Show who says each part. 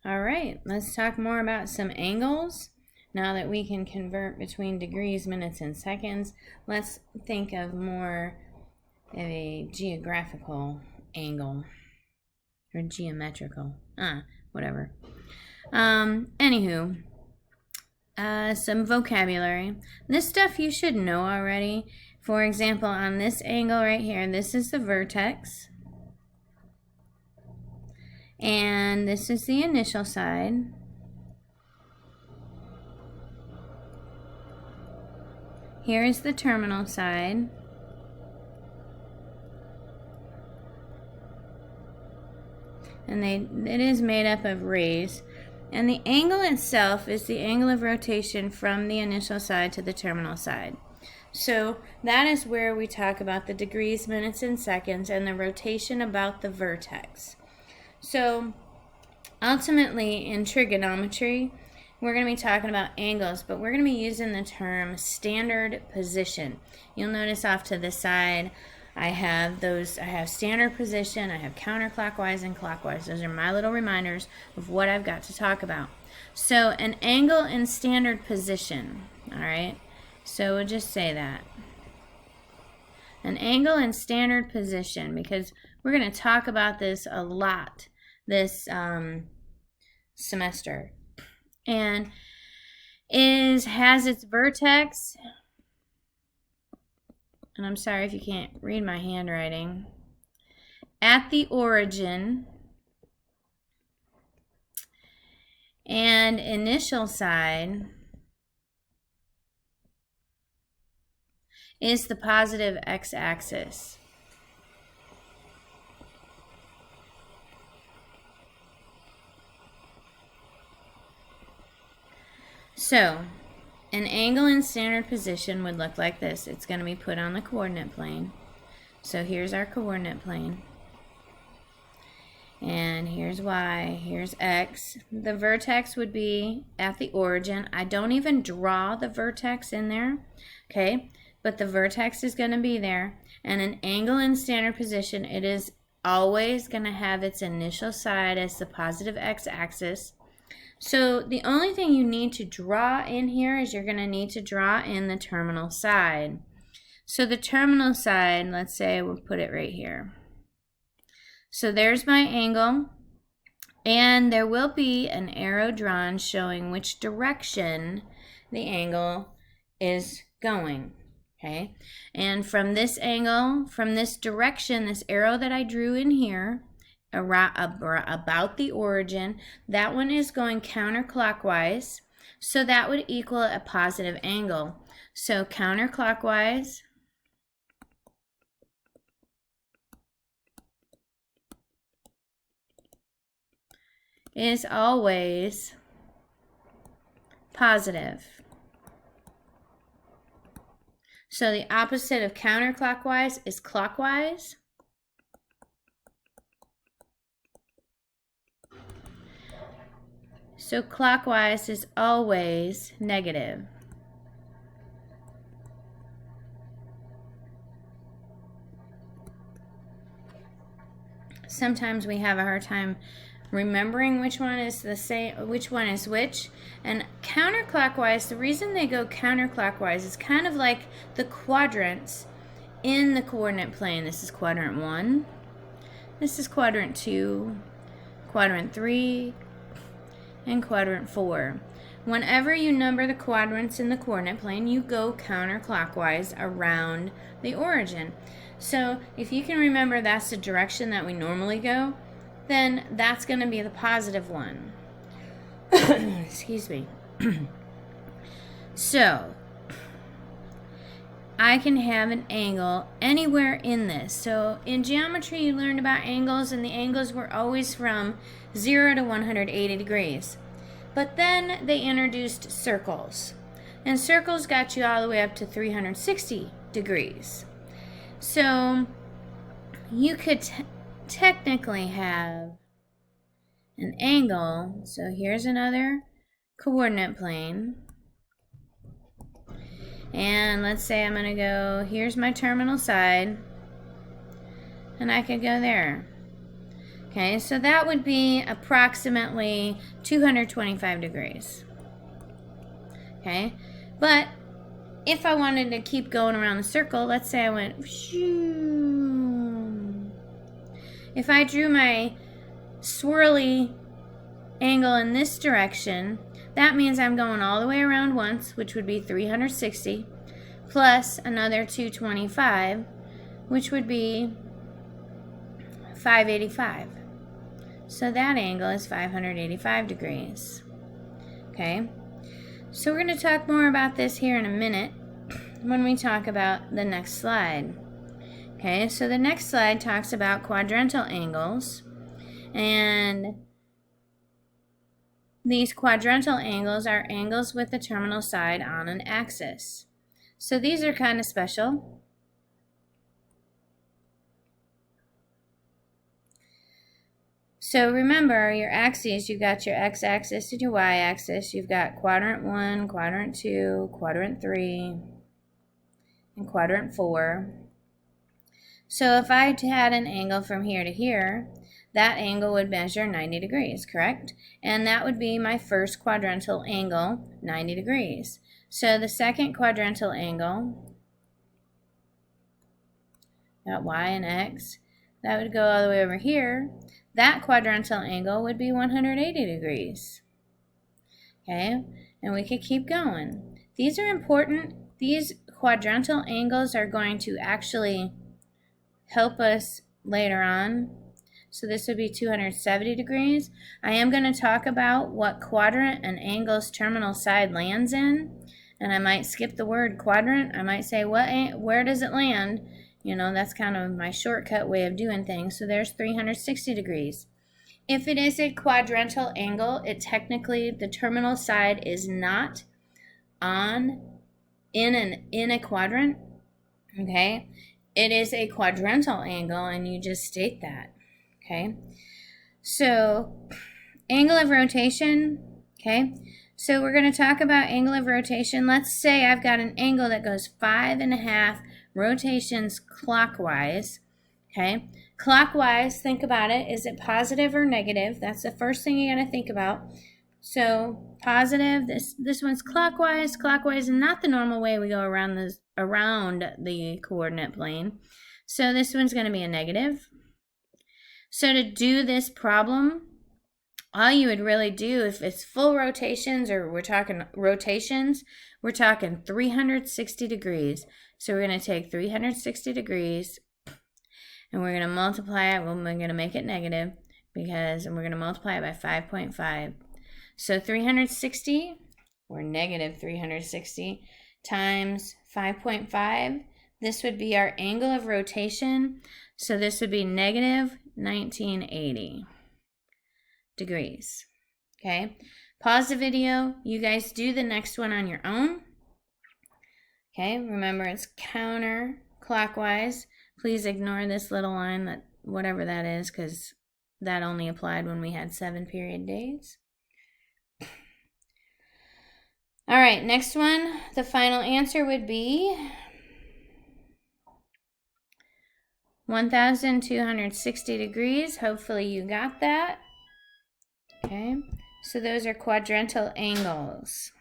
Speaker 1: All right, let's talk more about some angles. Now that we can convert between degrees, minutes, and seconds, let's think of more of a geographical angle or geometrical. Whatever. Anywho, some vocabulary. This stuff you should know already. For example, on this angle right here, this is the vertex. And this is the initial side. Here is the terminal side. And it is made up of rays. And the angle itself is the angle of rotation from the initial side to the terminal side. So that is where we talk about the degrees, minutes, and seconds, and the rotation about the vertex. So ultimately in trigonometry, we're going to be talking about angles, but we're going to be using the term standard position. You'll notice off to the side, I have standard position, I have counterclockwise and clockwise. Those are my little reminders of what I've got to talk about. So an angle in standard position, all right? So we'll just say that. An angle in standard position, because we're going to talk about this a lot this semester. And has its vertex, and I'm sorry if you can't read my handwriting, at the origin, and initial side is the positive x-axis. So, an angle in standard position would look like this. It's going to be put on the coordinate plane. So here's our coordinate plane. And here's y, here's x. The vertex would be at the origin. I don't even draw the vertex in there, okay? But the vertex is going to be there. And an angle in standard position, it is always going to have its initial side as the positive x-axis. So the only thing you need to draw in here is you're going to need to draw in the terminal side. So the terminal side, let's say we'll put it right here. So there's my angle, and there will be an arrow drawn showing which direction the angle is going. Okay, and from this angle, from this direction, this arrow that I drew in here, about the origin, that one is going counterclockwise, so that would equal a positive angle. So counterclockwise is always positive. So the opposite of counterclockwise is clockwise. So clockwise is always negative. Sometimes we have a hard time remembering which one is the same, which one is which. And counterclockwise, the reason they go counterclockwise is kind of like the quadrants in the coordinate plane. This is quadrant 1. This is quadrant 2, quadrant 3, and quadrant 4. Whenever you number the quadrants in the coordinate plane, you go counterclockwise around the origin. So if you can remember that's the direction that we normally go, then that's going to be the positive one. Excuse me. So I can have an angle anywhere in this. So in geometry you learned about angles, and the angles were always from 0 to 180 degrees. But then they introduced circles. And circles got you all the way up to 360 degrees. So you could technically have an angle. So here's another coordinate plane. And let's say I'm going to go, here's my terminal side. And I could go there. Okay, so that would be approximately 225 degrees. Okay, but if I wanted to keep going around the circle, let's say I went shoo. If I drew my swirly angle in this direction, that means I'm going all the way around once, which would be 360, plus another 225, which would be 585. So that angle is 585 degrees. Okay, so we're going to talk more about this here in a minute when we talk about the next slide. Okay, so the next slide talks about quadrantal angles, and these quadrantal angles are angles with the terminal side on an axis. So these are kind of special. So remember your axes, you've got your x-axis and your y-axis. You've got quadrant 1, quadrant 2, quadrant 3, and quadrant 4. So if I had an angle from here to here, that angle would measure 90 degrees, correct? And that would be my first quadrantal angle, 90 degrees. So the second quadrantal angle, that y and x, that would go all the way over here. That quadrantal angle would be 180 degrees. Okay, and we could keep going. These are important. These quadrantal angles are going to actually help us later on. So this would be 270 degrees. I am going to talk about what quadrant an angle's terminal side lands in. And I might skip the word quadrant. I might say, where does it land? You know, that's kind of my shortcut way of doing things. So there's 360 degrees. If it is a quadrantal angle, it technically, the terminal side is not in a quadrant. Okay? It is a quadrantal angle, and you just state that. Okay? So, angle of rotation. Okay? So we're going to talk about angle of rotation. Let's say I've got an angle that goes 5.5 rotations clockwise. Okay, clockwise, think about it. Is it positive or negative? That's the first thing you got to think about. So positive, this one's clockwise. Clockwise is not the normal way we go around the coordinate plane. So this one's going to be a negative. So to do this problem, all you would really do, if it's full rotations or we're talking rotations, we're talking 360 degrees. So we're going to take 360 degrees and we're going to multiply it. Well, we're going to make it negative and we're going to multiply it by 5.5. So 360, or negative 360, times 5.5. This would be our angle of rotation. So this would be negative 1980 degrees. Okay, pause the video. You guys do the next one on your own. Okay, remember it's counterclockwise. Please ignore this little line, that whatever that is, because that only applied when we had 7 period days. All right, next one. The final answer would be 1,260 degrees. Hopefully you got that. Okay, so those are quadrantal angles.